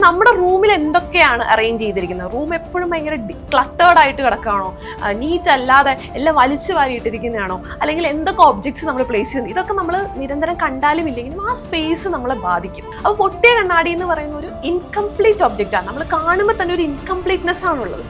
നമ്മുടെ റൂമിൽ എന്തൊക്കെയാണ് അറേഞ്ച് ചെയ്തിരിക്കുന്നത്? റൂം എപ്പോഴും ഭയങ്കര ക്ലട്ടേർഡ് ആയിട്ട് കിടക്കുകയാണോ, നീറ്റ് അല്ലാതെ എല്ലാം വലിച്ചു വാരിയിട്ടിരിക്കുന്നതാണോ, അല്ലെങ്കിൽ എന്തൊക്കെ ഒബ്ജക്ട്സ് നമ്മൾ പ്ലേസ് ചെയ്യുന്നു? ഇതൊക്കെ നമ്മൾ നിരന്തരം കണ്ടാലും ഇല്ലെങ്കിലും ആ സ്പേസ് നമ്മളെ ബാധിക്കും. അപ്പോൾ പൊട്ടിയ കണ്ണാടി എന്ന് പറയുന്ന ഒരു ഇൻകംപ്ലീറ്റ് ഒബ്ജക്റ്റാണ്. നമ്മൾ കാണുമ്പോൾ തന്നെ ഒരു ഇൻകംപ്ലീറ്റ്നെസ് ആണുള്ളത്.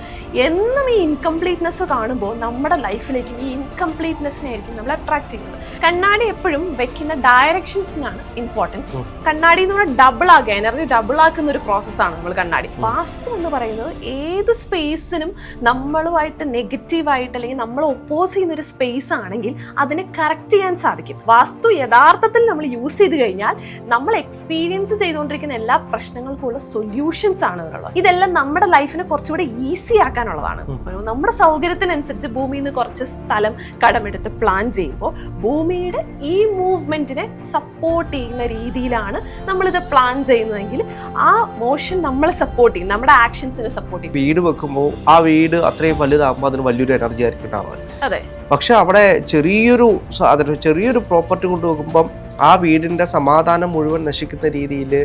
എന്നും ഈ ഇൻകംപ്ലീറ്റ്നെസ് കാണുമ്പോൾ നമ്മുടെ ലൈഫിലേക്ക് ഈ ഇൻകംപ്ലീറ്റ്നെസ്സിനായിരിക്കും നമ്മൾ അട്രാക്ട് ചെയ്യുന്നത്. കണ്ണാടി എപ്പോഴും വെക്കുന്ന ഡയറക്ഷൻസിനാണ് ഇമ്പോർട്ടൻസ്. കണ്ണാടി എന്ന് പറഞ്ഞാൽ ഡബിൾ ആക്കുക, എനർജി ഡബിൾ ആക്കുന്ന ഒരു പ്രോസസ്സാണ് നമ്മൾ കണ്ണാടി. വാസ്തു എന്ന് പറയുന്നത് ഏത് സ്പേസിനും നമ്മളുമായിട്ട് നെഗറ്റീവായിട്ട് അല്ലെങ്കിൽ നമ്മൾ ഒപ്പോസ് ചെയ്യുന്ന ഒരു സ്പേസ് ആണെങ്കിൽ അതിനെ കറക്റ്റ് ചെയ്യാൻ സാധിക്കും. വാസ്തു യഥാർത്ഥത്തിൽ നമ്മൾ യൂസ് ചെയ്ത് കഴിഞ്ഞാൽ നമ്മൾ എക്സ്പീരിയൻസ് ചെയ്തുകൊണ്ടിരിക്കുന്ന എല്ലാ പ്രശ്നങ്ങൾക്കുള്ള സൊല്യൂഷൻസ് ആണ് ഇതിലുള്ളത്. ഇതെല്ലാം നമ്മുടെ ലൈഫിനെ കുറച്ചുകൂടി ഈസി ആക്കാനുള്ളതാണ്. നമ്മുടെ സൗകര്യത്തിനനുസരിച്ച് ഭൂമിയിൽ നിന്ന് കുറച്ച് സ്ഥലം കടമെടുത്ത് പ്ലാൻ ചെയ്യുമ്പോൾ ഭൂമിയുടെ ഈ മൂവ്മെന്റിനെ സപ്പോർട്ട് ചെയ്യുന്ന രീതിയിലാണ് നമ്മളിത് പ്ലാൻ ചെയ്യുന്നതെങ്കിൽ ആ മോഷൻ നമ്മളെ സപ്പോർട്ട് ചെയ്യും, നമ്മുടെ ആക്ഷൻസിനെ സപ്പോർട്ട് ചെയ്യും. വീട് വെക്കുമ്പോൾ ആ വീട് അത്രയും വലുതാകുമ്പോൾ അതിന് വലിയൊരു എനർജി ആയിരിക്കും ഉണ്ടാവുന്നത്. അതെ. പക്ഷെ അവിടെ ചെറിയൊരു പ്രോപ്പർട്ടി കൊണ്ട് വെക്കുമ്പം ആ വീടിന്റെ സമാധാനം മുഴുവൻ നശിക്കുന്ന രീതിയിൽ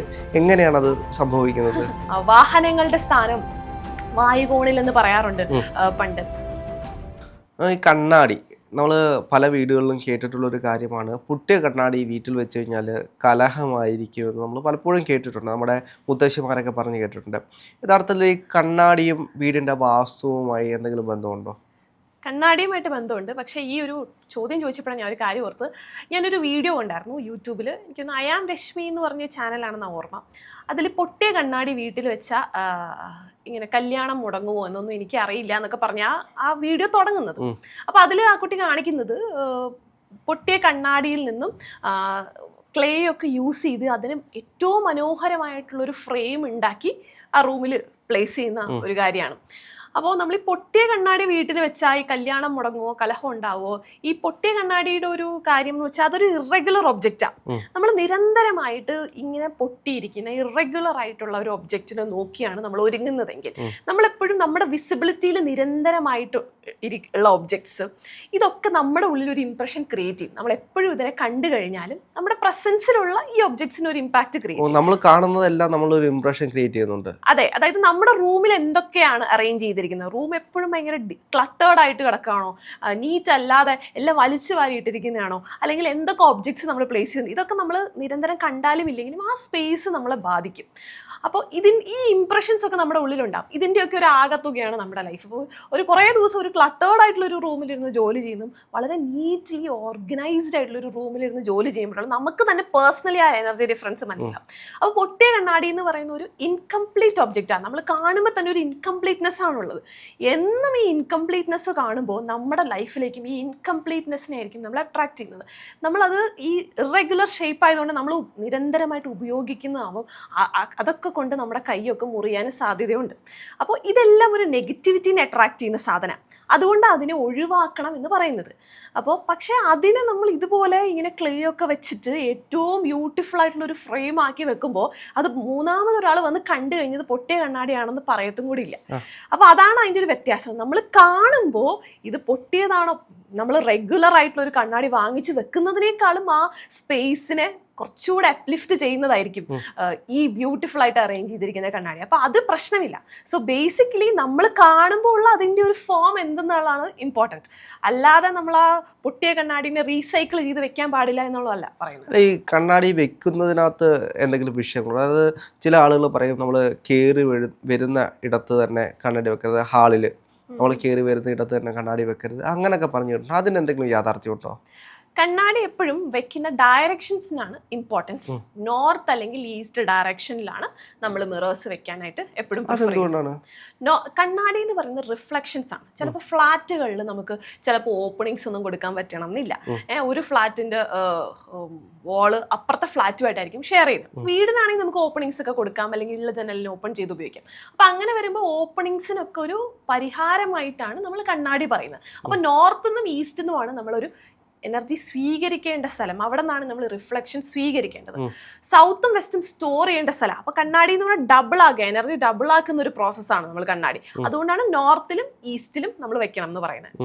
എങ്ങനെയാണത് സംഭവിക്കുന്നത്? വാഹനങ്ങളുടെ സ്ഥാനം വായുകോണിൽ എന്ന് പറയാറുണ്ട് പണ്ട്. ഈ കണ്ണാടി നമ്മൾ പല വീടുകളിലും കേട്ടിട്ടുള്ളൊരു കാര്യമാണ്. പൊട്ടിയ കണ്ണാടി വീട്ടിൽ വെച്ച് കഴിഞ്ഞാൽ കലഹമായിരിക്കുമെന്ന് നമ്മൾ പലപ്പോഴും കേട്ടിട്ടുണ്ട്. നമ്മുടെ മുത്തശ്ശിമാരൊക്കെ പറഞ്ഞ് കേട്ടിട്ടുണ്ട്. യഥാർത്ഥത്തിൽ ഈ കണ്ണാടിയും വീടിൻ്റെ വാസ്തുവുമായി എന്തെങ്കിലും ബന്ധമുണ്ടോ? കണ്ണാടിയുമായിട്ട് ബന്ധമുണ്ട്. പക്ഷേ ഈ ഒരു ചോദ്യം ചോദിച്ചപ്പോഴാണ് ഞാൻ ഒരു കാര്യം ഓർത്ത്. ഞാനൊരു വീഡിയോ ഉണ്ടായിരുന്നു യൂട്യൂബിൽ, എനിക്കൊന്ന് അയാം രശ്മി എന്ന് പറഞ്ഞ ചാനലാണെന്ന് ഓർമ്മ. അതിൽ പൊട്ടിയ കണ്ണാടി വീട്ടിൽ വെച്ചാൽ ഇങ്ങനെ കല്യാണം മുടങ്ങുമോ എന്നൊന്നും എനിക്ക് അറിയില്ല എന്നൊക്കെ പറഞ്ഞാൽ ആ വീഡിയോ തുടങ്ങുന്നത്. അപ്പോൾ അതിൽ ആ കുട്ടി കാണിക്കുന്നത് പൊട്ടിയ കണ്ണാടിയിൽ നിന്നും ക്ലേ ഒക്കെ യൂസ് ചെയ്ത് അതിന് ഏറ്റവും മനോഹരമായിട്ടുള്ളൊരു ഫ്രെയിം ഉണ്ടാക്കി ആ റൂമിൽ പ്ലേസ് ചെയ്യുന്ന ഒരു കാര്യമാണ്. അപ്പോൾ നമ്മൾ ഈ പൊട്ടിയ കണ്ണാടി വീട്ടിൽ വെച്ചാൽ ഈ കല്യാണം മുടങ്ങുമോ കലഹം ഉണ്ടാവുമോ? ഈ പൊട്ടിയ കണ്ണാടിയുടെ ഒരു കാര്യം എന്ന് വെച്ചാൽ അതൊരു ഇറഗുലർ ഒബ്ജക്റ്റാണ്. നമ്മൾ നിരന്തരമായിട്ട് ഇങ്ങനെ പൊട്ടിയിരിക്കുന്ന ഇറഗുലർ ആയിട്ടുള്ള ഒരു ഒബ്ജക്റ്റിനെ നോക്കിയാണ് നമ്മൾ ഒരുങ്ങുന്നതെങ്കിൽ നമ്മളെപ്പോഴും നമ്മുടെ വിസിബിലിറ്റിയിൽ നിരന്തരമായിട്ട് ഉള്ള ഒബ്ജക്ട്സ് ഇതൊക്കെ നമ്മുടെ ഉള്ളിൽ ഒരു ഇംപ്രഷൻ ക്രിയേറ്റ് ചെയ്യും. നമ്മൾ എപ്പോഴും ഇതിനെ കണ്ടു കഴിഞ്ഞാലും നമ്മുടെ പ്രസൻസിലുള്ള ഈ ഒബ്ജക്ട്സിന് ഒരു ഇമ്പാക്ട് ക്രിയേറ്റ് ചെയ്യും. നമ്മൾ കാണുന്നതെല്ലാം നമ്മളൊരു ഇംപ്രഷൻ ക്രിയേറ്റ് ചെയ്യുന്നുണ്ട്. അതെ, അതായത് നമ്മുടെ റൂമിൽ എന്തൊക്കെയാണ് അറേഞ്ച് ചെയ്തിരിക്കുന്നത്? റൂം എപ്പോഴും ഭയങ്കര ക്ലട്ടേർഡ് ആയിട്ട് കിടക്കുകയാണോ, നീറ്റ് അല്ലാതെ എല്ലാം വലിച്ചു വാരിയിട്ടിരിക്കുന്നതാണോ, അല്ലെങ്കിൽ എന്തൊക്കെ ഒബ്ജക്ട്സ് നമ്മൾ പ്ലേസ് ചെയ്യുന്നത്? ഇതൊക്കെ നമ്മൾ നിരന്തരം കണ്ടാലും ഇല്ലെങ്കിലും ആ സ്പേസ് നമ്മളെ ബാധിക്കും. അപ്പോൾ ഈ ഇംപ്രഷൻസ് ഒക്കെ നമ്മുടെ ഉള്ളിലുണ്ടാവും. ഇതിൻ്റെയൊക്കെ ഒരു ആകത്തുകയാണ് നമ്മുടെ ലൈഫ്. അപ്പോൾ കുറേ ദിവസം ഒരു ക്ലട്ടേർഡ് ആയിട്ടുള്ള ഒരു റൂമിലിരുന്ന് ജോലി ചെയ്യുന്നു, വളരെ നീറ്റ്ലി ഓർഗനൈസ്ഡ് ആയിട്ടുള്ള ഒരു റൂമിലിരുന്ന് ജോലി ചെയ്യുമ്പോഴാണ് നമുക്ക് തന്നെ പേഴ്സണലി ആ എനർജി ഡിഫറൻസ് മനസ്സിലാവും. അപ്പോൾ പൊട്ടിയ കണ്ണാടി എന്ന് പറയുന്ന ഒരു ഇൻകംപ്ലീറ്റ് ഒബ്ജക്റ്റാണ്. നമ്മൾ കാണുമ്പോൾ തന്നെ ഒരു ഇൻകംപ്ലീറ്റ്നെസ് ആണുള്ളത്. എന്നും ഈ ഇൻകംപ്ലീറ്റ്നെസ് കാണുമ്പോൾ നമ്മുടെ ലൈഫിലേക്കും ഈ ഇൻകംപ്ലീറ്റ്നെസ്സിനായിരിക്കും നമ്മൾ അട്രാക്ട് ചെയ്യുന്നത്. നമ്മളത് ഈ ഇറഗുലർ ഷേപ്പ് ആയതുകൊണ്ട് നമ്മൾ നിരന്തരമായിട്ട് ഉപയോഗിക്കുന്നതാകുമ്പോൾ അതൊക്കെ കൊണ്ട് നമ്മുടെ കൈയൊക്കെ മുറിയാൻ സാധ്യതയുണ്ട്. അപ്പോൾ ഇതെല്ലാം ഒരു നെഗറ്റിവിറ്റിനെ അട്രാക്ട് ചെയ്യുന്ന സാധനം. അതുകൊണ്ട് അതിനെ ഒഴിവാക്കണം എന്ന് പറയുന്നത്. അപ്പോൾ പക്ഷേ അതിനെ നമ്മൾ ഇതുപോലെ ഇങ്ങനെ ക്ലേ ഒക്കെ വെച്ചിട്ട് ഏറ്റവും ബ്യൂട്ടിഫുൾ ആയിട്ടുള്ള ഒരു ഫ്രെയിം ആക്കി വെക്കുമ്പോൾ അത് മൂന്നാമതൊരാൾ വന്ന് കണ്ടു കഴിഞ്ഞത് പൊട്ടിയ കണ്ണാടിയാണെന്ന് പറയത്തും കൂടി ഇല്ല. അപ്പോൾ അതാണ് അതിൻ്റെ ഒരു വ്യത്യാസം. നമ്മൾ കാണുമ്പോൾ ഇത് പൊട്ടിയതാണോ, നമ്മൾ റെഗുലർ ആയിട്ടുള്ള ഒരു കണ്ണാടി വാങ്ങിച്ച് വെക്കുന്നതിനേക്കാളും ആ സ്പേസിനെ കുറച്ചുകൂടെ അപ്ലിഫ്റ്റ് ചെയ്യുന്നതായിരിക്കും ഈ ബ്യൂട്ടിഫുൾ ആയിട്ട് അറേഞ്ച് ചെയ്തിരിക്കുന്ന കണ്ണാടി. അപ്പോൾ അത് പ്രശ്നമില്ല. സോ ബേസിക്കലി നമ്മൾ കാണുമ്പോൾ ഉള്ള അതിൻ്റെ ഒരു ഫോം എന്തെന്നുള്ളതാണ് ഇമ്പോർട്ടൻറ്റ്. അല്ലാതെ നമ്മൾ ആ പൊട്ടിയ കണ്ണാടിനെ റീസൈക്കിൾ ചെയ്ത് വെക്കാൻ പാടില്ല എന്നുള്ളതല്ല പറയുന്നത്. ഈ കണ്ണാടി വെക്കുന്നതിനകത്ത് എന്തെങ്കിലും വിഷയങ്ങൾ, അതായത് ചില ആളുകൾ പറയും നമ്മൾ കയറി വരുന്ന ഇടത്ത് തന്നെ കണ്ണാടി വെക്കരുത്, ഹാളിൽ നമ്മൾ കയറി വരുന്ന ഇടത്ത് തന്നെ കണ്ണാടി വെക്കരുത്, അങ്ങനെയൊക്കെ പറഞ്ഞിട്ടുണ്ട്. അതിന് എന്തെങ്കിലും യാഥാർത്ഥ്യം ഉണ്ടോ? കണ്ണാടി എപ്പോഴും വെക്കുന്ന ഡയറക്ഷൻസിനാണ് ഇമ്പോർട്ടൻസ്. നോർത്ത് അല്ലെങ്കിൽ ഈസ്റ്റ് ഡയറക്ഷനിലാണ് നമ്മൾ മിറേഴ്സ് വെക്കാനായിട്ട് എപ്പോഴും പ്രിഫർ ചെയ്യുന്നത്. കണ്ണാടി എന്ന് പറയുന്നത് റിഫ്ലക്ഷൻസ് ആണ്. ചിലപ്പോൾ ഫ്ലാറ്റുകളിൽ നമുക്ക് ചിലപ്പോൾ ഓപ്പണിങ്സ് ഒന്നും കൊടുക്കാൻ പറ്റണം എന്നില്ല. ഒരു ഫ്ലാറ്റിന്റെ വാള് അപ്പുറത്തെ ഫ്ലാറ്റുമായിട്ടായിരിക്കും ഷെയർ ചെയ്യുന്നത്. വീടിനാണെങ്കിൽ നമുക്ക് ഓപ്പണിങ്സ് ഒക്കെ കൊടുക്കാം, അല്ലെങ്കിൽ ഉള്ള ജനലിന് ഓപ്പൺ ചെയ്ത് ഉപയോഗിക്കാം. അപ്പം അങ്ങനെ വരുമ്പോൾ ഓപ്പണിങ്സിനൊക്കെ ഒരു പരിഹാരമായിട്ടാണ് നമ്മൾ കണ്ണാടി പറയുന്നത്. അപ്പം നോർത്ത് നിന്നും ഈസ്റ്റ് നിന്നുമാണ് നമ്മളൊരു എനർജി സ്വീകരിക്കേണ്ട സ്ഥലം. അവിടെ നിന്നാണ് നമ്മൾ റിഫ്ലക്ഷൻ സ്വീകരിക്കേണ്ടത്. സൗത്തും വെസ്റ്റും സ്റ്റോർ ചെയ്യേണ്ട സ്ഥലം. അപ്പൊ കണ്ണാടി എന്ന് പറഞ്ഞാൽ ഡബിൾ ആക്കുക, എനർജി ഡബിൾ ആക്കുന്ന ഒരു പ്രോസസ്സാണ് നമ്മൾ കണ്ണാടി. അതുകൊണ്ടാണ് നോർത്തിലും ഈസ്റ്റിലും നമ്മൾ വെക്കണം എന്ന് പറയുന്നത്.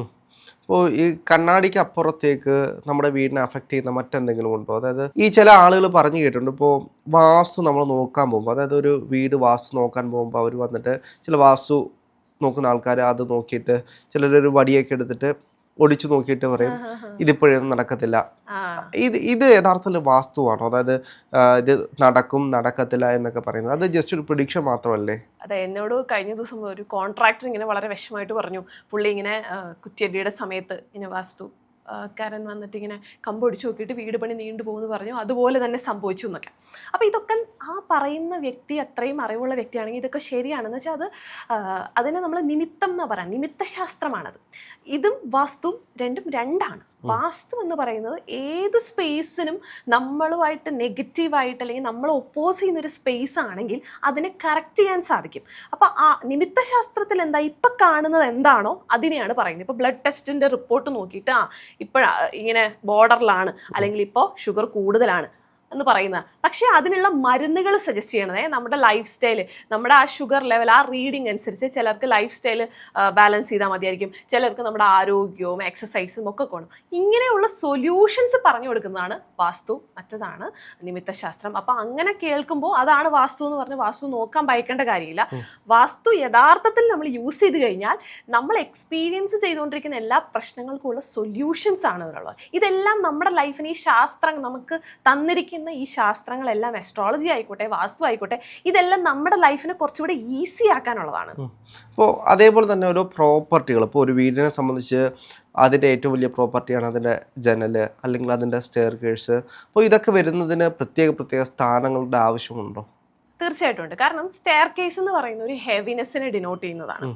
അപ്പോൾ ഈ കണ്ണാടിക്ക് അപ്പുറത്തേക്ക് നമ്മുടെ വീടിനെ അഫക്റ്റ് ചെയ്യുന്ന മറ്റെന്തെങ്കിലും ഉണ്ടോ? അതായത് ഈ ചില ആളുകൾ പറഞ്ഞു കേട്ടിട്ടുണ്ട്, ഇപ്പോൾ വാസ്തു നമ്മൾ നോക്കാൻ പോകുമ്പോൾ, അതായത് ഒരു വീട് വാസ്തു നോക്കാൻ പോകുമ്പോൾ അവർ വന്നിട്ട് ചില വാസ്തു നോക്കുന്ന ആൾക്കാർ അത് നോക്കിയിട്ട് ചിലരൊരു വടിയൊക്കെ എടുത്തിട്ട് ഒടിച്ചു നോക്കിയിട്ട് പറയും ഇതിപ്പോഴൊന്നും നടക്കത്തില്ല. ഇത് യഥാർത്ഥത്തിൽ വാസ്തുവാണോ? അതായത് ഇത് നടക്കും നടക്കത്തില്ല എന്നൊക്കെ പറയുന്നത് അത് ജസ്റ്റ് ഒരു പ്രിഡിക്ഷൻ മാത്രമല്ലേ? അതെ, എന്നോട് കഴിഞ്ഞ ദിവസം ഒരു കോൺട്രാക്ടർ ഇങ്ങനെ വളരെ വിഷമമായിട്ട് പറഞ്ഞു, പുള്ളി ഇങ്ങനെ കുറ്റിയടിയുടെ സമയത്ത് ഇങ്ങനെ കാരൻ വന്നിട്ട് ഇങ്ങനെ കമ്പൊടിച്ച് നോക്കിയിട്ട് വീട് പണി നീണ്ടു പോകുമെന്ന് പറഞ്ഞു, അതുപോലെ തന്നെ സംഭവിച്ചു എന്നൊക്കെ. അപ്പോൾ ഇതൊക്കെ ആ പറയുന്ന വ്യക്തി അത്രയും അറിവുള്ള വ്യക്തിയാണെങ്കിൽ ഇതൊക്കെ ശരിയാണെന്ന് വെച്ചാൽ അതിനെ നമ്മൾ നിമിത്തം എന്ന് പറയാം, നിമിത്തശാസ്ത്രമാണത്. ഇതും വാസ്തു രണ്ടും രണ്ടാണ്. വാസ്തു എന്ന് പറയുന്നത് ഏത് സ്പേസിനും നമ്മളുമായിട്ട് നെഗറ്റീവായിട്ട് അല്ലെങ്കിൽ നമ്മൾ ഒപ്പോസ് ചെയ്യുന്നൊരു സ്പേസ് ആണെങ്കിൽ അതിനെ കറക്റ്റ് ചെയ്യാൻ സാധിക്കും. അപ്പോൾ ആ നിമിത്തശാസ്ത്രത്തിൽ എന്താ ഇപ്പം കാണുന്നത് എന്താണോ അതിനെയാണ് പറയുന്നത്. ഇപ്പോൾ ബ്ലഡ് ടെസ്റ്റിൻ്റെ റിപ്പോർട്ട് നോക്കിയിട്ട് ഇങ്ങനെ ബോർഡറിലാണ് അല്ലെങ്കിൽ ഇപ്പോൾ ഷുഗർ കൂടുതലാണ് എന്ന് പറയുന്നത്. പക്ഷേ അതിനുള്ള മരുന്നുകൾ സജസ്റ്റ് ചെയ്യണത് നമ്മുടെ ലൈഫ് സ്റ്റൈൽ, നമ്മുടെ ആ ഷുഗർ ലെവൽ, ആ റീഡിങ് അനുസരിച്ച് ചിലർക്ക് ലൈഫ് സ്റ്റൈൽ ബാലൻസ് ചെയ്താൽ മതിയായിരിക്കും, ചിലർക്ക് നമ്മുടെ ആരോഗ്യവും എക്സസൈസും ഒക്കെ വേണം. ഇങ്ങനെയുള്ള സൊല്യൂഷൻസ് പറഞ്ഞു കൊടുക്കുന്നതാണ് വാസ്തു, മറ്റതാണ് നിമിത്തശാസ്ത്രം. അപ്പോൾ അങ്ങനെ കേൾക്കുമ്പോൾ അതാണ് വാസ്തു എന്ന് പറഞ്ഞ് വാസ്തു നോക്കാൻ ഭയക്കേണ്ട കാര്യമില്ല. വാസ്തു യഥാർത്ഥത്തിൽ നമ്മൾ യൂസ് ചെയ്ത് കഴിഞ്ഞാൽ നമ്മൾ എക്സ്പീരിയൻസ് ചെയ്തുകൊണ്ടിരിക്കുന്ന എല്ലാ പ്രശ്നങ്ങൾക്കുമുള്ള സൊല്യൂഷൻസ് ആണ് ഇവരുള്ളത്. ഇതെല്ലാം നമ്മുടെ ലൈഫിന് ഈ ശാസ്ത്രം നമുക്ക് തന്നിരിക്കുന്ന ഈ ശാസ്ത്രങ്ങളെല്ലാം, അസ്ട്രോളജി ആയിക്കോട്ടെ വാസ്തു ആയിക്കോട്ടെ, ഇതെല്ലാം നമ്മുടെ ലൈഫിനെ കുറച്ചുകൂടി ഈസി ആക്കാനുള്ളതാണ്. അപ്പോൾ അതേപോലെ തന്നെ ഓരോ പ്രോപ്പർട്ടികൾ, ഇപ്പോൾ ഒരു വീടിനെ സംബന്ധിച്ച് അതിൻ്റെ ഏറ്റവും വലിയ പ്രോപ്പർട്ടിയാണ് അതിൻ്റെ ജനൽ അല്ലെങ്കിൽ അതിൻ്റെ സ്റ്റെയർകേഴ്സ്. അപ്പോൾ ഇതൊക്കെ വരുന്നതിന് പ്രത്യേക സ്ഥാനങ്ങളുടെ ആവശ്യമുണ്ടോ? തീർച്ചയായിട്ടും ഉണ്ട്. കാരണം സ്റ്റെയർ കേസ് എന്ന് പറയുന്ന ഒരു ഹെവിനെസ്സിനെ ഡിനോട്ട് ചെയ്യുന്നതാണ്.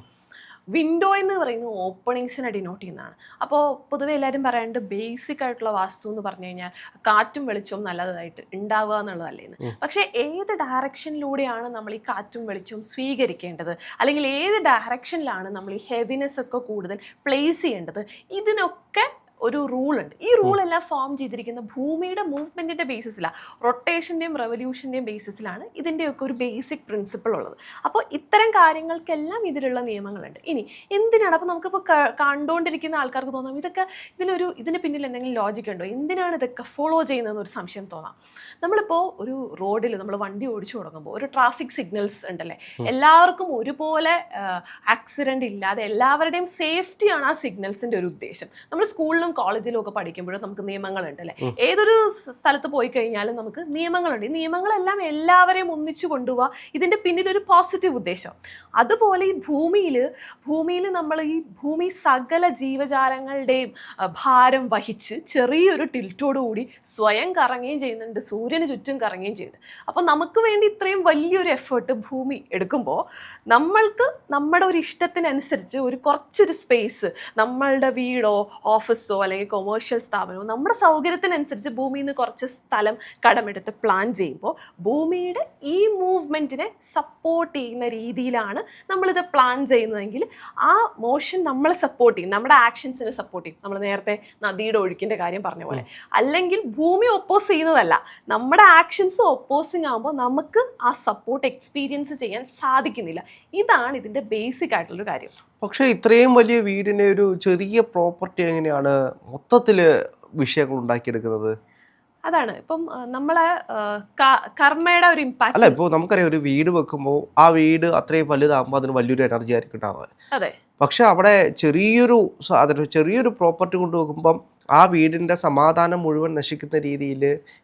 വിൻഡോ എന്ന് പറയുന്നത് ഓപ്പണിങ്സിനെ ഡിനോട്ട് ചെയ്യുന്നതാണ്. അപ്പോൾ പൊതുവെ എല്ലാവരും പറയാണ്ട് ബേസിക് ആയിട്ടുള്ള വാസ്തു എന്ന് പറഞ്ഞു കഴിഞ്ഞാൽ കാറ്റും വെളിച്ചവും നല്ലതായിട്ട് ഉണ്ടാവുക എന്നുള്ളതല്ലേന്ന്. പക്ഷേ ഏത് ഡയറക്ഷനിലൂടെയാണ് നമ്മൾ ഈ കാറ്റും വെളിച്ചവും സ്വീകരിക്കേണ്ടത്, അല്ലെങ്കിൽ ഏത് ഡയറക്ഷനിലാണ് നമ്മൾ ഈ ഹെവിനെസ് ഒക്കെ കൂടുതൽ പ്ലേസ് ചെയ്യേണ്ടത്, ഇതിനൊക്കെ ഒരു റൂളുണ്ട്. ഈ റൂളെല്ലാം ഫോം ചെയ്തിരിക്കുന്ന ഭൂമിയുടെ മൂവ്മെൻറ്റിൻ്റെ ബേസിസിലാണ്, റൊട്ടേഷൻ്റെയും റെവല്യൂഷൻ്റെയും ബേസിസിലാണ് ഇതിൻ്റെയൊക്കെ ഒരു ബേസിക് പ്രിൻസിപ്പിൾ ഉള്ളത്. അപ്പോൾ ഇത്തരം കാര്യങ്ങൾക്കെല്ലാം ഇതിലുള്ള നിയമങ്ങളുണ്ട്. ഇനി എന്തിനാണ്, അപ്പോൾ നമുക്കിപ്പോൾ കണ്ടുകൊണ്ടിരിക്കുന്ന ആൾക്കാർക്ക് തോന്നാം ഇതിന് പിന്നിൽ എന്തെങ്കിലും ലോജിക് ഉണ്ടോ, എന്തിനാണ് ഇതൊക്കെ ഫോളോ ചെയ്യുന്നതെന്ന് ഒരു സംശയം തോന്നാം. നമ്മളിപ്പോൾ ഒരു റോഡിൽ നമ്മൾ വണ്ടി ഓടിച്ചു തുടങ്ങുമ്പോൾ ഒരു ട്രാഫിക് സിഗ്നൽസ് ഉണ്ടല്ലേ, എല്ലാവർക്കും ഒരുപോലെ ആക്സിഡൻ്റ് ഇല്ലാതെ എല്ലാവരുടെയും സേഫ്റ്റിയാണ് ആ സിഗ്നൽസിൻ്റെ ഒരു ഉദ്ദേശം. നമ്മൾ സ്കൂളിലും കോളേജിലും ഒക്കെ പഠിക്കുമ്പോഴും നമുക്ക് നിയമങ്ങളുണ്ട് അല്ലേ, ഏതൊരു സ്ഥലത്ത് പോയി കഴിഞ്ഞാലും നമുക്ക് നിയമങ്ങളുണ്ട്. ഈ നിയമങ്ങളെല്ലാം എല്ലാവരെയും ഒന്നിച്ചു കൊണ്ടുപോവുക, ഇതിൻ്റെ പിന്നിലൊരു പോസിറ്റീവ് ഉദ്ദേശം. അതുപോലെ ഈ ഭൂമിയിൽ നമ്മൾ ഈ ഭൂമി സകല ജീവജാലങ്ങളുടെയും ഭാരം വഹിച്ച് ചെറിയൊരു ടിൽറ്റോടുകൂടി സ്വയം കറങ്ങുകയും ചെയ്യുന്നുണ്ട്, സൂര്യന് ചുറ്റും കറങ്ങുകയും ചെയ്യുന്നുണ്ട്. അപ്പോൾ നമുക്ക് വേണ്ടി ഇത്രയും വലിയൊരു എഫേർട്ട് ഭൂമി എടുക്കുമ്പോൾ നമ്മൾക്ക് നമ്മുടെ ഒരു ഇഷ്ടത്തിനനുസരിച്ച് കുറച്ചൊരു സ്പേസ്, നമ്മളുടെ വീടോ ഓഫീസോ അല്ലെങ്കിൽ കൊമേഴ്ഷ്യൽ സ്ഥാപനമോ നമ്മുടെ സൗകര്യത്തിനനുസരിച്ച് ഭൂമിയിൽ നിന്ന് കുറച്ച് സ്ഥലം കടമെടുത്ത് പ്ലാൻ ചെയ്യുമ്പോൾ ഭൂമിയുടെ ഈ മൂവ്മെൻറ്റിനെ സപ്പോർട്ട് ചെയ്യുന്ന രീതിയിലാണ് നമ്മളിത് പ്ലാൻ ചെയ്യുന്നതെങ്കിൽ ആ മോഷൻ നമ്മളെ സപ്പോർട്ട് ചെയ്യും, നമ്മുടെ ആക്ഷൻസിനെ സപ്പോർട്ട് ചെയ്യും. നമ്മൾ നേരത്തെ നദിയുടെ ഒഴുക്കിൻ്റെ കാര്യം പറഞ്ഞ പോലെ. അല്ലെങ്കിൽ ഭൂമി ഒപ്പോസ് ചെയ്യുന്നതല്ല, നമ്മുടെ ആക്ഷൻസ് ഒപ്പോസിങ് ആകുമ്പോൾ നമുക്ക് ആ സപ്പോർട്ട് എക്സ്പീരിയൻസ് ചെയ്യാൻ സാധിക്കുന്നില്ല. ഇതാണ് ഇതിൻ്റെ ബേസിക് ആയിട്ടുള്ളൊരു കാര്യം. പക്ഷേ ഇത്രയും വലിയ വീടിനെ ഒരു ചെറിയ പ്രോപ്പർട്ടി എങ്ങനെയാണ് മൊത്തത്തിൽ വിഷയങ്ങൾ ഉണ്ടാക്കിയെടുക്കുന്നത്? അതാണ് ഇപ്പം നമ്മളെ കർമ്മയുടെ ഒരു ഇമ്പാക്ട്. അല്ല, ഇപ്പോൾ നമുക്കറിയാം ഒരു വീട് വെക്കുമ്പോൾ ആ വീട് അത്രയും വലുതാകുമ്പോൾ അതിന് വലിയൊരു എനർജി ആയിരിക്കും ഉണ്ടാവുക. അതെ. പക്ഷെ അവിടെ ചെറിയൊരു പ്രോപ്പർട്ടി കൊണ്ട് വെക്കുമ്പം ആ വീടിന്റെ സമാധാനം മുഴുവൻ നശിക്കുന്ന രീതിയിൽ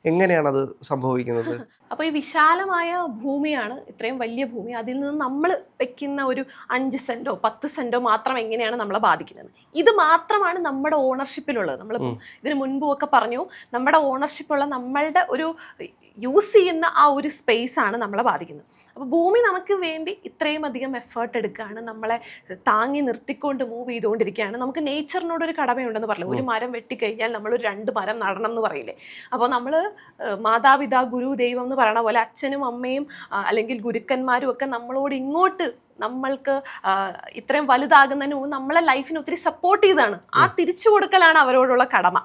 എങ്ങനെയാണത് സംഭവിക്കുന്നത്? അപ്പോൾ ഈ വിശാലമായ ഭൂമിയാണ്, ഇത്രയും വലിയ ഭൂമി, അതിൽ നിന്ന് നമ്മൾ വെക്കുന്ന ഒരു 5 സെൻറ്റോ 10 സെൻറ്റോ മാത്രം എങ്ങനെയാണ് നമ്മളെ ബാധിക്കുന്നത്? ഇത് മാത്രമാണ് നമ്മുടെ ഓണർഷിപ്പിലുള്ളത്. നമ്മളിപ്പം ഇതിന് മുൻപും ഒക്കെ പറഞ്ഞു, നമ്മുടെ ഓണർഷിപ്പുള്ള നമ്മളുടെ ഒരു യൂസ് ചെയ്യുന്ന ആ ഒരു സ്പേസ് ആണ് നമ്മളെ ബാധിക്കുന്നത്. അപ്പോൾ ഭൂമി നമുക്ക് വേണ്ടി ഇത്രയും അധികം എഫേർട്ട് എടുക്കുകയാണ്, നമ്മളെ താങ്ങി നിർത്തിക്കൊണ്ട് മൂവ് ചെയ്തുകൊണ്ടിരിക്കുകയാണ്. നമുക്ക് നേച്ചറിനോടൊരു കടമയുണ്ടെന്ന് പറഞ്ഞു. ഒരു മരം വെട്ടിക്കഴിഞ്ഞാൽ നമ്മൾ 2 മരം നടണം എന്ന് പറയില്ലേ? അപ്പോൾ നമ്മൾ മാതാപിതാ ഗുരു ദൈവം എന്ന് പറയണ പോലെ അച്ഛനും അമ്മയും അല്ലെങ്കിൽ ഗുരുക്കന്മാരും ഒക്കെ നമ്മളോട് ഇങ്ങോട്ട് നമ്മൾക്ക് ഇത്രയും വലുതാകുന്നതിന് മുമ്പ് നമ്മളെ ലൈഫിന് ഒത്തിരി സപ്പോർട്ട് ചെയ്താണ്. ആ തിരിച്ചു കൊടുക്കലാണ് അവരോടുള്ള കടമ.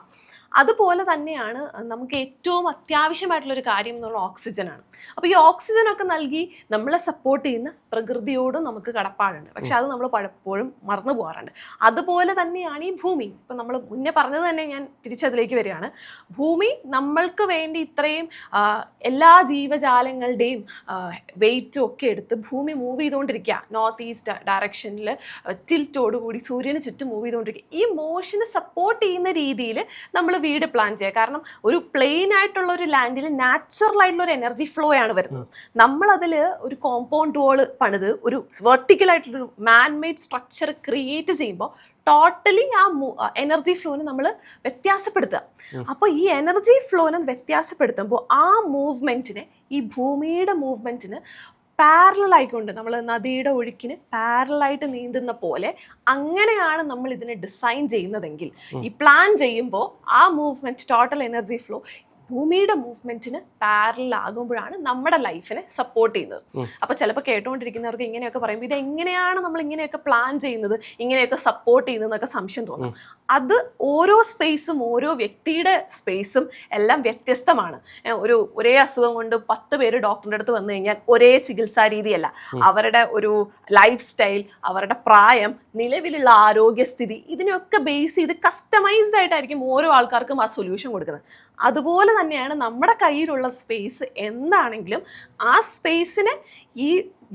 അതുപോലെ തന്നെയാണ് നമുക്ക് ഏറ്റവും അത്യാവശ്യമായിട്ടുള്ളൊരു കാര്യം എന്നുള്ള ഓക്സിജനാണ്. അപ്പോൾ ഈ ഓക്സിജനൊക്കെ നൽകി നമ്മളെ സപ്പോർട്ട് ചെയ്യുന്ന പ്രകൃതിയോടും നമുക്ക് കടപ്പാടുണ്ട്. പക്ഷെ അത് നമ്മൾ പലപ്പോഴും മറന്നു പോകാറുണ്ട്. അതുപോലെ തന്നെയാണ് ഈ ഭൂമി. ഇപ്പം നമ്മൾ മുന്നേ പറഞ്ഞത് തന്നെ ഞാൻ തിരിച്ചതിലേക്ക് വരികയാണ്. ഭൂമി നമ്മൾക്ക് വേണ്ടി ഇത്രയും എല്ലാ ജീവജാലങ്ങളുടെയും വെയിറ്റും ഒക്കെ എടുത്ത് ഭൂമി മൂവ് ചെയ്തുകൊണ്ടിരിക്കുക. നോർത്ത് ഈസ്റ്റ് ഡയറക്ഷനിൽ ടിൽറ്റോടുകൂടി സൂര്യന് ചുറ്റും മൂവ് ചെയ്തുകൊണ്ടിരിക്കുക. ഈ മോഷന് സപ്പോർട്ട് ചെയ്യുന്ന രീതിയിൽ നമ്മൾ വീട് പ്ലാൻ ചെയ്യുക. കാരണം ഒരു പ്ലെയിൻ ആയിട്ടുള്ള ഒരു ലാൻഡിൽ നാച്ചുറൽ ആയിട്ടുള്ള ഒരു എനർജി ഫ്ലോ ആണ് വരുന്നത്. നമ്മളതിൽ ഒരു കോമ്പൗണ്ട് വാൾ പണിത് ഒരു വെർട്ടിക്കൽ ആയിട്ടുള്ളൊരു മാൻമെയ്ഡ് സ്ട്രക്ചർ ക്രിയേറ്റ് ചെയ്യുമ്പോൾ ടോട്ടലി ആ എനർജി ഫ്ലോനെ നമ്മൾ വ്യത്യാസപ്പെടുത്തുക. അപ്പോൾ ഈ എനർജി ഫ്ലോനെ വ്യത്യാസപ്പെടുത്തുമ്പോൾ ആ മൂവ്മെൻറ്റിനെ, ഈ ഭൂമിയുടെ മൂവ്മെൻറ്റിന് പാരലായിക്കൊണ്ട് നമ്മൾ നദിയുടെ ഒഴുക്കിന് പാരലായിട്ട് നീന്തുന്ന പോലെ അങ്ങനെയാണ് നമ്മൾ ഇതിനെ ഡിസൈൻ ചെയ്യുന്നതെങ്കിൽ, ഈ പ്ലാൻ ചെയ്യുമ്പോൾ ആ മൂവ്മെൻറ്റ് ടോട്ടൽ എനർജി ഫ്ലോ ഭൂമിയുടെ മൂവ്മെന്റിന് പാരലാകുമ്പോഴാണ് നമ്മുടെ ലൈഫിനെ സപ്പോർട്ട് ചെയ്യുന്നത്. അപ്പോൾ ചിലപ്പോൾ കേട്ടുകൊണ്ടിരിക്കുന്നവർക്ക് ഇങ്ങനെയൊക്കെ പറയുമ്പോൾ ഇത് എങ്ങനെയാണ് നമ്മൾ ഇങ്ങനെയൊക്കെ പ്ലാൻ ചെയ്യുന്നത്, ഇങ്ങനെയൊക്കെ സപ്പോർട്ട് ചെയ്യുന്നതെന്നൊക്കെ സംശയം തോന്നും. അത് ഓരോ സ്പേസും ഓരോ വ്യക്തിയുടെ സ്പേസും എല്ലാം വ്യത്യസ്തമാണ്. ഒരേ അസുഖം കൊണ്ട് 10 പേര് ഡോക്ടറിൻ്റെ അടുത്ത് വന്നു കഴിഞ്ഞാൽ ഒരേ ചികിത്സാ രീതിയല്ല. അവരുടെ ഒരു ലൈഫ് സ്റ്റൈൽ, അവരുടെ പ്രായം, നിലവിലുള്ള ആരോഗ്യസ്ഥിതി, ഇതിനെയൊക്കെ ബേസ് ചെയ്ത് കസ്റ്റമൈസ്ഡ് ആയിട്ടായിരിക്കും ഓരോ ആൾക്കാർക്കും ആ സൊല്യൂഷൻ കൊടുക്കുന്നത്. അതുപോലെ തന്നെയാണ് നമ്മുടെ കയ്യിലുള്ള സ്പേസ് എന്താണെങ്കിലും ആ സ്പേസിനെ ഈ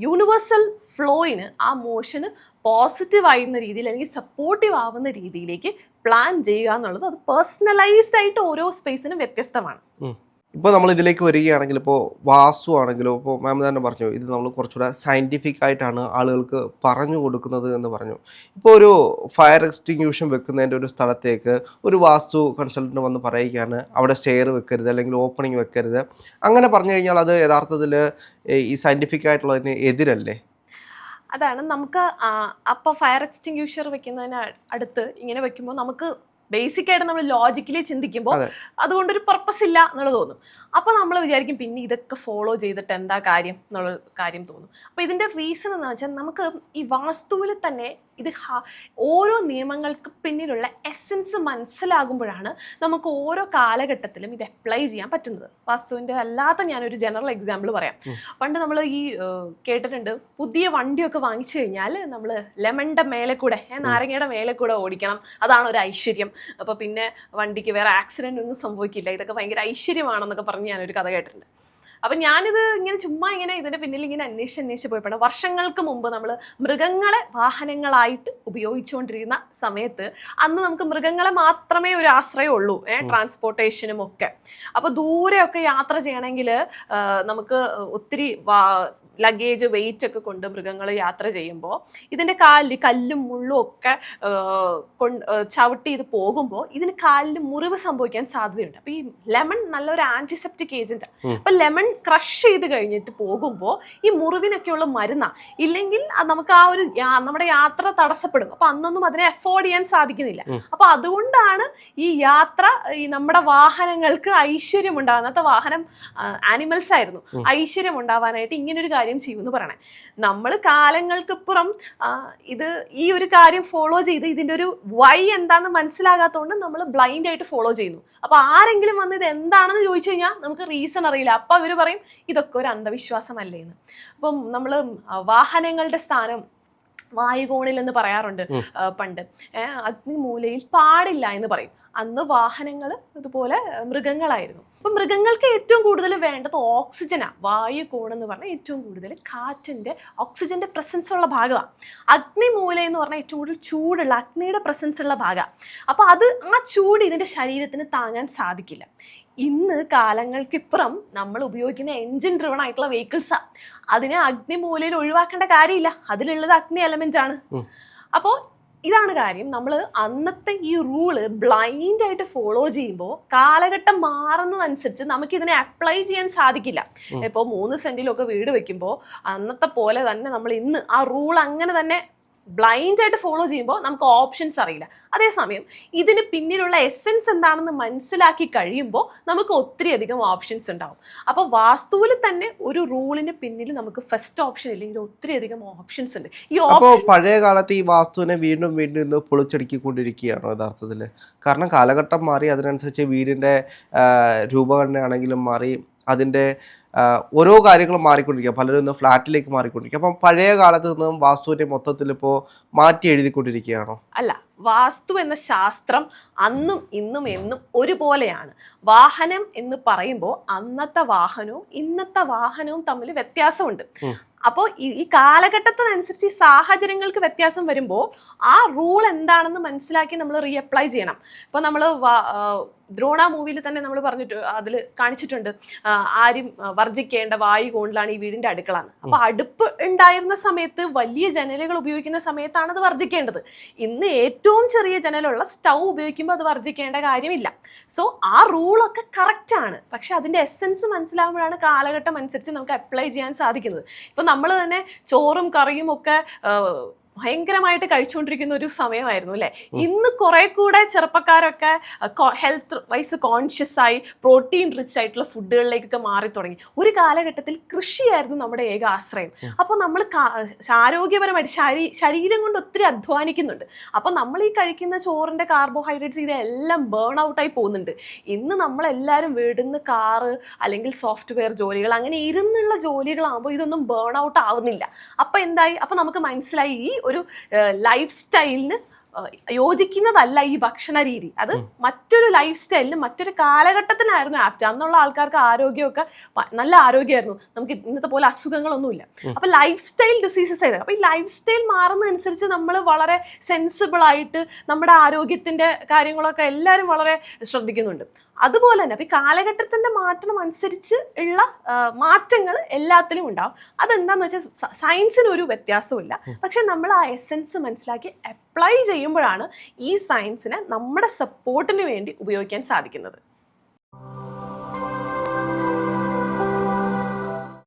യൂണിവേഴ്സൽ ഫ്ലോയിന്, ആ മോഷന് പോസിറ്റീവ് ആയിരുന്ന രീതിയിൽ അല്ലെങ്കിൽ സപ്പോർട്ടീവ് ആവുന്ന രീതിയിലേക്ക് പ്ലാൻ ചെയ്യുക എന്നുള്ളത് അത് പേഴ്സണലൈസ്ഡ് ആയിട്ട് ഓരോ സ്പേസിനും വ്യത്യസ്തമാണ്. ഇപ്പോൾ നമ്മൾ ഇതിലേക്ക് വരികയാണെങ്കിൽ, ഇപ്പോൾ വാസ്തു ആണെങ്കിലോ, ഇപ്പോൾ മാം തന്നെ പറഞ്ഞു ഇത് നമ്മൾ കുറച്ചുകൂടെ സയൻറ്റിഫിക് ആയിട്ടാണ് ആളുകൾക്ക് പറഞ്ഞു കൊടുക്കുന്നത് എന്ന് പറഞ്ഞു. ഇപ്പോൾ ഒരു ഫയർ എക്സ്റ്റിങ്ക്യൂഷൻ വെക്കുന്നതിൻ്റെ ഒരു സ്ഥലത്തേക്ക് ഒരു വാസ്തു കൺസൾട്ടൻറ്റ് വന്ന് പറയുകയാണ് അവിടെ സ്റ്റെയർ വെക്കരുത് അല്ലെങ്കിൽ ഓപ്പണിംഗ് വെക്കരുത്, അങ്ങനെ പറഞ്ഞു കഴിഞ്ഞാൽ അത് യഥാർത്ഥത്തിൽ ഈ സയൻറ്റിഫിക് ആയിട്ടുള്ളതിന് എതിരല്ലേ? അതാണ് നമുക്ക് അപ്പോൾ ഫയർ എക്സ്റ്റിങ്ക്യൂഷർ വെക്കുന്നതിന് അടുത്ത് ഇങ്ങനെ വെക്കുമ്പോൾ നമുക്ക് ബേസിക്കായിട്ട് നമ്മൾ ലോജിക്കലി ചിന്തിക്കുമ്പോൾ അതുകൊണ്ടൊരു പർപ്പസ് ഇല്ല എന്നുള്ളത് തോന്നും. അപ്പോൾ നമ്മൾ വിചാരിക്കും പിന്നെ ഇതൊക്കെ ഫോളോ ചെയ്തിട്ട് എന്താ കാര്യം എന്നുള്ള കാര്യം തോന്നും. അപ്പോൾ ഇതിൻ്റെ റീസൺ എന്ന് വെച്ചാൽ നമുക്ക് ഈ വാസ്തുവിൽ തന്നെ ഇത് ഓരോ നിയമങ്ങൾക്ക് പിന്നിലുള്ള എസെൻസ് മനസ്സിലാകുമ്പോഴാണ് നമുക്ക് ഓരോ കാലഘട്ടത്തിലും ഇത് അപ്ലൈ ചെയ്യാൻ പറ്റുന്നത്. വാസ്തുവിൻ്റെ അല്ലാത്ത ഞാനൊരു ജനറൽ എക്സാമ്പിൾ പറയാം. പണ്ട് നമ്മൾ ഈ കേട്ടിട്ടുണ്ട്, പുതിയ വണ്ടിയൊക്കെ വാങ്ങിച്ചു കഴിഞ്ഞാൽ നമ്മൾ ലെമണിൻ്റെ മേലെ കൂടെ, നാരങ്ങയുടെ മേലെ കൂടെ ഓടിക്കണം, അതാണ് ഒരു ഐശ്വര്യം. അപ്പോൾ പിന്നെ വണ്ടിക്ക് വേറെ ആക്സിഡൻ്റ് ഒന്നും സംഭവിക്കില്ല, ഇതൊക്കെ ഭയങ്കര ഐശ്വര്യമാണെന്നൊക്കെ പറഞ്ഞ് ഞാനൊരു കഥ കേട്ടിട്ടുണ്ട്. അപ്പം ഞാനിത് ഇങ്ങനെ ചുമ്മാ ഇങ്ങനെ ഇതിൻ്റെ പിന്നിൽ ഇങ്ങനെ അന്വേഷിച്ച് പോയപ്പോഴാണ് വർഷങ്ങൾക്ക് മുമ്പ് നമ്മൾ മൃഗങ്ങളെ വാഹനങ്ങളായിട്ട് ഉപയോഗിച്ചുകൊണ്ടിരുന്ന സമയത്ത് അന്ന് നമുക്ക് മൃഗങ്ങളെ മാത്രമേ ഒരു ആശ്രയമുള്ളൂ ട്രാൻസ്പോർട്ടേഷനും ഒക്കെ. അപ്പോൾ ദൂരെയൊക്കെ യാത്ര ചെയ്യണമെങ്കിൽ നമുക്ക് ഒത്തിരി ലഗേജ് വെയിറ്റ് ഒക്കെ കൊണ്ട് മൃഗങ്ങൾ യാത്ര ചെയ്യുമ്പോൾ ഇതിൻ്റെ കാലിൽ കല്ലും മുള്ളും ഒക്കെ ചവിട്ടി ഇത് പോകുമ്പോൾ ഇതിന് കാലിൽ മുറിവ് സംഭവിക്കാൻ സാധ്യതയുണ്ട്. അപ്പോൾ ഈ ലെമൺ നല്ലൊരു ആൻറ്റിസെപ്റ്റിക് ഏജന്റ്. അപ്പം ലെമൺ ക്രഷ് ചെയ്ത് കഴിഞ്ഞിട്ട് പോകുമ്പോൾ ഈ മുറിവിനൊക്കെയുള്ള മരുന്നാണ്, ഇല്ലെങ്കിൽ നമുക്ക് ആ ഒരു നമ്മുടെ യാത്ര തടസ്സപ്പെടും. അപ്പം അന്നൊന്നും അതിനെ അഫോർഡ് ചെയ്യാൻ സാധിക്കുന്നില്ല. അപ്പം അതുകൊണ്ടാണ് ഈ യാത്ര, ഈ നമ്മുടെ വാഹനങ്ങൾക്ക് ഐശ്വര്യം ഉണ്ടാകും. അന്നത്തെ വാഹനം ആനിമൽസ് ആയിരുന്നു. ഐശ്വര്യം ഉണ്ടാവാനായിട്ട് ഇങ്ങനൊരു കാര്യം ചെയ്യുമെന്ന് പറയണേ. നമ്മൾ കാലങ്ങൾക്കിപ്പുറം ഇത് ഈ ഒരു കാര്യം ഫോളോ ചെയ്ത് ഇതിൻ്റെ ഒരു വൈ എന്താണെന്ന് മനസ്സിലാകാത്തതുകൊണ്ട് നമ്മൾ ബ്ലൈൻഡ് ആയിട്ട് ഫോളോ ചെയ്യുന്നു. അപ്പോൾ ആരെങ്കിലും വന്ന് ഇത് എന്താണെന്ന് ചോദിച്ചു കഴിഞ്ഞാൽ നമുക്ക് റീസൺ അറിയില്ല. അപ്പോൾ അവർ പറയും ഇതൊക്കെ ഒരു അന്ധവിശ്വാസമല്ലേ എന്ന്. അപ്പം നമ്മൾ വാഹനങ്ങളുടെ സ്ഥാനം വായുകോണിൽ എന്ന് പറയാറുണ്ട്. പണ്ട് അഗ്നിമൂലയിൽ പാടില്ല എന്ന് പറയും. അന്ന് വാഹനങ്ങൾ ഇതുപോലെ മൃഗങ്ങളായിരുന്നു. അപ്പം മൃഗങ്ങൾക്ക് ഏറ്റവും കൂടുതൽ വേണ്ടത് ഓക്സിജനാണ്. വായു കോണെന്ന് പറഞ്ഞാൽ ഏറ്റവും കൂടുതൽ കാറ്റിൻ്റെ ഓക്സിജൻ്റെ പ്രസൻസ് ഉള്ള ഭാഗമാണ്. അഗ്നിമൂല എന്ന് പറഞ്ഞാൽ ഏറ്റവും കൂടുതൽ ചൂടുള്ള അഗ്നിയുടെ പ്രസൻസ് ഉള്ള ഭാഗമാണ്. അപ്പോൾ ആ ചൂട് ഇതിൻ്റെ ശരീരത്തിന് താങ്ങാൻ സാധിക്കില്ല. ഇന്ന് കാലങ്ങൾക്കിപ്പുറം നമ്മൾ ഉപയോഗിക്കുന്ന എൻജിൻ ഡ്രിവൺ ആയിട്ടുള്ള വെഹിക്കിൾസാണ്. അതിനെ അഗ്നിമൂലയിൽ ഒഴിവാക്കേണ്ട കാര്യമില്ല, അതിലുള്ളത് അഗ്നി എലമെൻ്റ് ആണ്. അപ്പോൾ ഇതാണ് കാര്യം. നമ്മൾ അന്നത്തെ ഈ റൂള് ബ്ലൈൻഡ് ആയിട്ട് ഫോളോ ചെയ്യുമ്പോൾ കാലഘട്ടം മാറുന്നതനുസരിച്ച് നമുക്കിതിനെ അപ്ലൈ ചെയ്യാൻ സാധിക്കില്ല. ഇപ്പോൾ 3 സെൻറ്റിലൊക്കെ വീട് വെക്കുമ്പോൾ അന്നത്തെ പോലെ തന്നെ നമ്മൾ ഇന്ന് ആ റൂൾ അങ്ങനെ തന്നെ ബ്ലൈൻഡ് ആയിട്ട് ഫോളോ ചെയ്യുമ്പോൾ നമുക്ക് ഓപ്ഷൻസ് അറിയില്ല. അതേസമയം ഇതിന് പിന്നിലുള്ള എസെൻസ് എന്താണെന്ന് മനസ്സിലാക്കി കഴിയുമ്പോൾ നമുക്ക് ഒത്തിരി അധികം ഓപ്ഷൻസ് ഉണ്ടാവും. അപ്പോൾ വാസ്തുവിൽ തന്നെ ഒരു റൂളിന് പിന്നിൽ നമുക്ക് ഫസ്റ്റ് ഓപ്ഷൻ ഇല്ലെങ്കിൽ ഒത്തിരി അധികം ഓപ്ഷൻസ് ഉണ്ട്. അപ്പോൾ പഴയ കാലത്ത് ഈ വാസ്തുവിനെ വീണ്ടും വീണ്ടും ഇന്ന് പൊളിച്ചടുക്കിക്കൊണ്ടിരിക്കുകയാണോ യഥാർത്ഥത്തിൽ? കാരണം കാലഘട്ടം മാറി, അതിനനുസരിച്ച് വീടിൻ്റെ രൂപഘടനയാണെങ്കിലും മാറി, അതിൻ്റെ ഓരോ കാര്യങ്ങളും മാറിക്കൊണ്ടിരിക്കുക. പലരും ഇന്ന് ഫ്ലാറ്റിലേക്ക് മാറിക്കൊണ്ടിരിക്കുക. അപ്പം പഴയ കാലത്ത് നിന്നും വാസ്തുവിനെ മൊത്തത്തിൽ ഇപ്പോൾ മാറ്റി എഴുതിക്കൊണ്ടിരിക്കുകയാണോ? അല്ല, വാസ്തു എന്ന ശാസ്ത്രം അന്നും ഇന്നും എന്നും ഒരുപോലെയാണ്. വാഹനം എന്ന് പറയുമ്പോൾ അന്നത്തെ വാഹനവും ഇന്നത്തെ വാഹനവും തമ്മിൽ വ്യത്യാസമുണ്ട്. അപ്പോൾ ഈ കാലഘട്ടത്തിനനുസരിച്ച് ഈ സാഹചര്യങ്ങൾക്ക് വ്യത്യാസം വരുമ്പോൾ ആ റൂൾ എന്താണെന്ന് മനസ്സിലാക്കി നമ്മൾ റീഅപ്ലൈ ചെയ്യണം. ഇപ്പോൾ നമ്മൾ ദ്രോണ മൂവിയിൽ തന്നെ നമ്മൾ പറഞ്ഞിട്ട് അതിൽ കാണിച്ചിട്ടുണ്ട്, ആരും വർജിക്കേണ്ട വായു കോണിലാണ് ഈ വീടിന്റെ അടുക്കള എന്ന്. അപ്പൊ അടുപ്പ് ഉണ്ടായിരുന്ന സമയത്ത് വലിയ ജനലുകൾ ഉപയോഗിക്കുന്ന സമയത്താണ് അത് വർജിക്കേണ്ടത്. ഇന്ന് ഏറ്റവും ചെറിയ ജനലുള്ള സ്റ്റൗ ഉപയോഗിക്കുമ്പോൾ അത് വർജിക്കേണ്ട കാര്യമില്ല. സോ ആ റൂളൊക്കെ കറക്റ്റ് ആണ്. പക്ഷെ അതിന്റെ എസെൻസ് മനസ്സിലാകുമ്പോഴാണ് കാലഘട്ടം അനുസരിച്ച് നമുക്ക് അപ്ലൈ ചെയ്യാൻ സാധിക്കുന്നത്. ഇപ്പൊ നമ്മൾ തന്നെ ചോറും കറിയും ഒക്കെ ഭയങ്കരമായിട്ട് കഴിച്ചുകൊണ്ടിരിക്കുന്ന ഒരു സമയമായിരുന്നു അല്ലേ. ഇന്ന് കുറെ കൂടെ ചെറുപ്പക്കാരൊക്കെ ഹെൽത്ത് വൈസ് കോൺഷ്യസ് ആയി പ്രോട്ടീൻ റിച്ച് ആയിട്ടുള്ള ഫുഡുകളിലേക്കൊക്കെ മാറി തുടങ്ങി. ഒരു കാലഘട്ടത്തിൽ കൃഷിയായിരുന്നു നമ്മുടെ ഏക ആശ്രയം. അപ്പോൾ നമ്മൾ ആരോഗ്യപരമായിട്ട് ശരീരം കൊണ്ട് ഒത്തിരി അധ്വാനിക്കുന്നുണ്ട്. അപ്പോൾ നമ്മൾ ഈ കഴിക്കുന്ന ചോറിന്റെ കാർബോഹൈഡ്രേറ്റ്സ് ഇതെല്ലാം ബേൺ ഔട്ടായി പോകുന്നുണ്ട്. ഇന്ന് നമ്മളെല്ലാവരും വീടുന്ന് കാറ് അല്ലെങ്കിൽ സോഫ്റ്റ്വെയർ ജോലികൾ അങ്ങനെ ഇരുന്നുള്ള ജോലികളാകുമ്പോൾ ഇതൊന്നും ബേൺ ഔട്ട് ആവുന്നില്ല. അപ്പോൾ എന്തായി? അപ്പോൾ നമുക്ക് മനസ്സിലായി ഈ ഒരു ലൈഫ് സ്റ്റൈലിന് യോജിക്കുന്നതല്ല ഈ ഭക്ഷണ രീതി. അത് മറ്റൊരു ലൈഫ് സ്റ്റൈലിന് മറ്റൊരു കാലഘട്ടത്തിനായിരുന്നു ആപ്റ്റ്. അന്നുള്ള ആൾക്കാർക്ക് ആരോഗ്യമൊക്കെ നല്ല ആരോഗ്യമായിരുന്നു. നമുക്ക് ഇന്നത്തെ പോലെ അസുഖങ്ങളൊന്നുമില്ല. അപ്പൊ ലൈഫ് സ്റ്റൈൽ ഡിസീസസ് ആയിരുന്നു. അപ്പൊ ഈ ലൈഫ് സ്റ്റൈൽ മാറുന്നതനുസരിച്ച് നമ്മൾ വളരെ സെൻസിബിൾ ആയിട്ട് നമ്മുടെ ആരോഗ്യത്തിന്റെ കാര്യങ്ങളൊക്കെ എല്ലാവരും വളരെ ശ്രദ്ധിക്കുന്നുണ്ട്. അതുപോലെ തന്നെ അപ്പൊ ഈ കാലഘട്ടത്തിന്റെ മാറ്റം അനുസരിച്ച് ഉള്ള മാറ്റങ്ങൾ എല്ലാത്തിലും ഉണ്ടാവും. അതെന്താന്ന് വെച്ചാൽ സയൻസിന് ഒരു വ്യത്യാസമില്ല. പക്ഷെ നമ്മൾ ആ എസെൻസ് മനസ്സിലാക്കി അപ്ലൈ ചെയ്യുമ്പോഴാണ് ഈ സയൻസിനെ നമ്മുടെ സപ്പോർട്ടിന് വേണ്ടി ഉപയോഗിക്കാൻ സാധിക്കുന്നത്.